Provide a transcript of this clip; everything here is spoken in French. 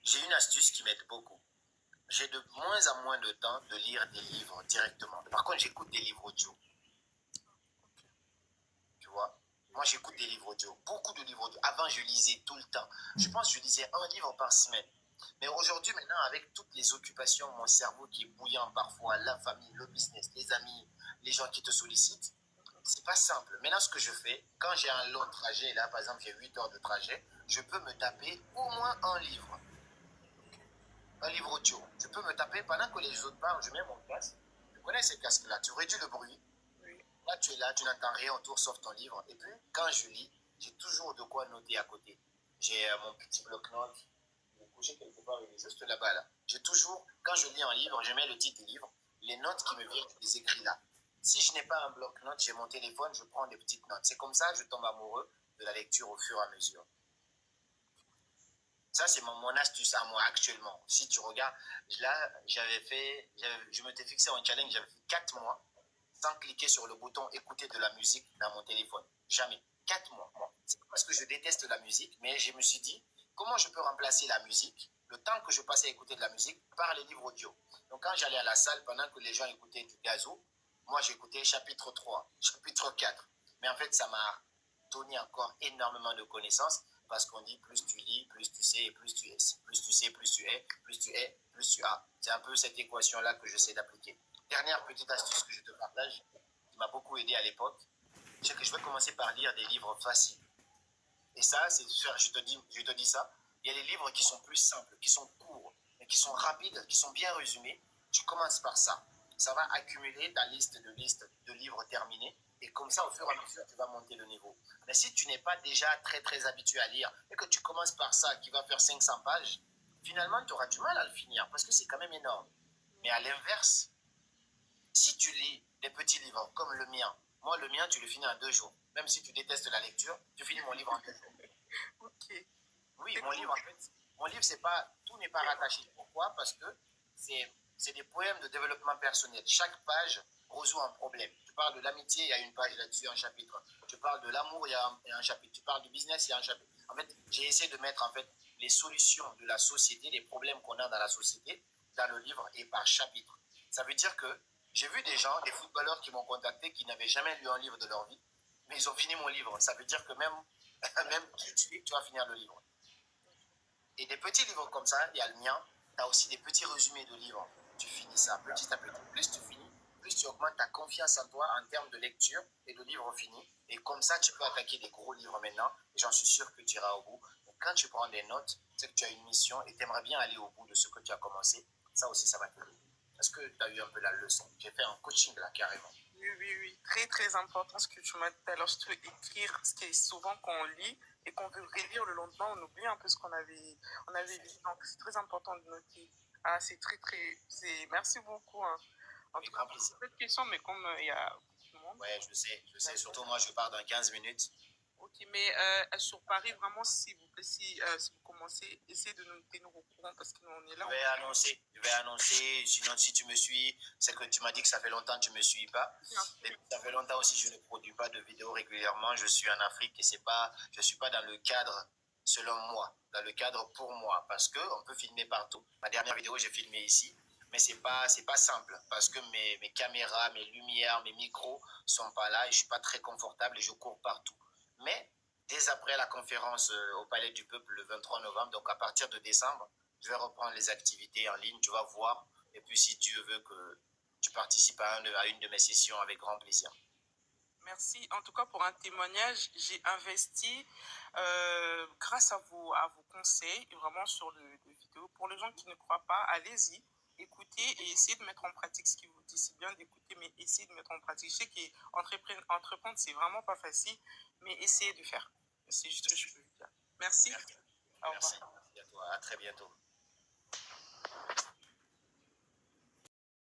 J'ai une astuce qui m'aide beaucoup. J'ai de moins en moins de temps de lire des livres directement. Par contre, j'écoute des livres audio. Tu vois? Moi, j'écoute des livres audio. Beaucoup de livres audio. Avant, je lisais tout le temps. Je pense que je lisais un livre par semaine. Mais aujourd'hui, maintenant, avec toutes les occupations, mon cerveau qui est bouillant parfois, la famille, le business, les amis, les gens qui te sollicitent, c'est pas simple. Maintenant, ce que je fais, quand j'ai un long trajet, là, par exemple, j'ai 8 heures de trajet, je peux me taper au moins un livre audio. Je peux me taper pendant que les autres parlent, je mets mon casque. Tu connais ces casques-là, tu réduis le bruit. Là, tu es là, tu n'entends rien autour sauf ton livre. Et puis, quand je lis, j'ai toujours de quoi noter à côté. J'ai mon petit bloc-notes. Il est couché quelque part, il est juste là-bas, là. J'ai toujours, quand je lis un livre, je mets le titre du livre. Les notes qui me viennent, je les écris là. Si je n'ai pas un bloc-notes, j'ai mon téléphone, je prends des petites notes. C'est comme ça que je tombe amoureux de la lecture au fur et à mesure. Ça, c'est mon astuce à moi actuellement. Si tu regardes, là, je m'étais fixé un challenge, j'avais fait 4 mois sans cliquer sur le bouton écouter de la musique dans mon téléphone. Jamais. 4 mois. C'est pas parce que je déteste la musique, mais je me suis dit, comment je peux remplacer la musique, le temps que je passais à écouter de la musique, par les livres audio. Donc quand j'allais à la salle, pendant que les gens écoutaient du gazo, moi j'écoutais chapitre 3, chapitre 4. Mais en fait, ça m'a donné encore énormément de connaissances parce qu'on dit plus tu lis, plus tu sais et plus tu es. Plus tu sais, plus tu es, plus tu es, plus tu as. C'est un peu cette équation-là que j'essaie d'appliquer. Dernière petite astuce que je te partage, qui m'a beaucoup aidé à l'époque, c'est que je vais commencer par lire des livres faciles. Et ça, c'est sûr, je te dis ça, il y a des livres qui sont plus simples, qui sont courts, mais qui sont rapides, qui sont bien résumés. Tu commences par ça. Ça va accumuler ta liste de livres terminés. Et comme ça, au fur et à mesure, tu vas monter le niveau. Mais si tu n'es pas déjà très, très habitué à lire et que tu commences par ça, qui va faire 500 pages, finalement, tu auras du mal à le finir parce que c'est quand même énorme. Mais à l'inverse, si tu lis des petits livres comme le mien, moi, le mien, tu le finis en 2 jours. Même si tu détestes la lecture, tu finis mon livre en 2 jours. Ok. Oui, mon livre, en fait, mon livre, c'est pas, tout n'est pas rattaché. Pourquoi? Parce que c'est des poèmes de développement personnel. Chaque page résout un problème. Tu parles de l'amitié, il y a une page là-dessus, un chapitre. Tu parles de l'amour, il y a un chapitre. Tu parles du business, il y a un chapitre. En fait, j'ai essayé de mettre en fait les solutions de la société, les problèmes qu'on a dans la société, dans le livre et par chapitre. Ça veut dire que j'ai vu des gens, des footballeurs qui m'ont contacté, qui n'avaient jamais lu un livre de leur vie, mais ils ont fini mon livre. Ça veut dire que même, même qui tu es, tu vas finir le livre. Et des petits livres comme ça, il y a le mien, tu as aussi des petits résumés de livres. Tu finis ça petit à petit. Plus tu finis, plus tu augmentes ta confiance en toi en termes de lecture et de livres finis. Et comme ça, tu peux attaquer des gros livres maintenant. Et j'en suis sûr que tu iras au bout. Donc, quand tu prends des notes, c'est que tu as une mission et tu aimerais bien aller au bout de ce que tu as commencé. Ça aussi, ça va t'aider. Est-ce que tu as eu un peu la leçon? J'ai fait un coaching là, carrément. Oui, oui, oui. Très, très important ce que tu m'as dit tout à l'heure. Surtout écrire, ce qui est souvent quand on lit et qu'on veut relire le lendemain, on oublie un peu ce on avait lu. Donc, c'est très important de noter. Ah, c'est très, très. Merci beaucoup. Hein. En tout cas, c'est une question, mais comme il y a beaucoup de monde. Ouais, je sais. Surtout moi, je pars dans 15 minutes. Ok, mais sur Paris, vraiment, s'il vous plaît, si vous commencez, essayez de nous tenir au courant parce que nous, on est là. Je vais annoncer. Sinon, si tu me suis, c'est que tu m'as dit que ça fait longtemps que tu ne me suis pas. Et ça fait longtemps aussi que je ne produis pas de vidéos régulièrement. Je suis en Afrique et je ne suis pas dans le cadre, selon moi, dans le cadre pour moi. Parce qu'on peut filmer partout. Ma dernière vidéo, j'ai filmé ici. Mais c'est pas simple parce que mes caméras, mes lumières, mes micros ne sont pas là et je ne suis pas très confortable et je cours partout. Mais dès après la conférence au Palais du Peuple le 23 novembre, donc à partir de décembre, je vais reprendre les activités en ligne, tu vas voir. Et puis si tu veux que tu participes à une de mes sessions avec grand plaisir. Merci. En tout cas, pour un témoignage, j'ai investi grâce à vos conseils, vraiment sur le vidéo. Pour les gens qui ne croient pas, allez-y, écoutez et essayez de mettre en pratique ce qu'il vous dit. C'est bien d'écouter, mais essayez de mettre en pratique. Je sais qu'entreprendre, c'est vraiment pas facile, mais essayez de faire. C'est juste ce que je peux vous dire. Merci. Merci. Merci à toi. À très bientôt.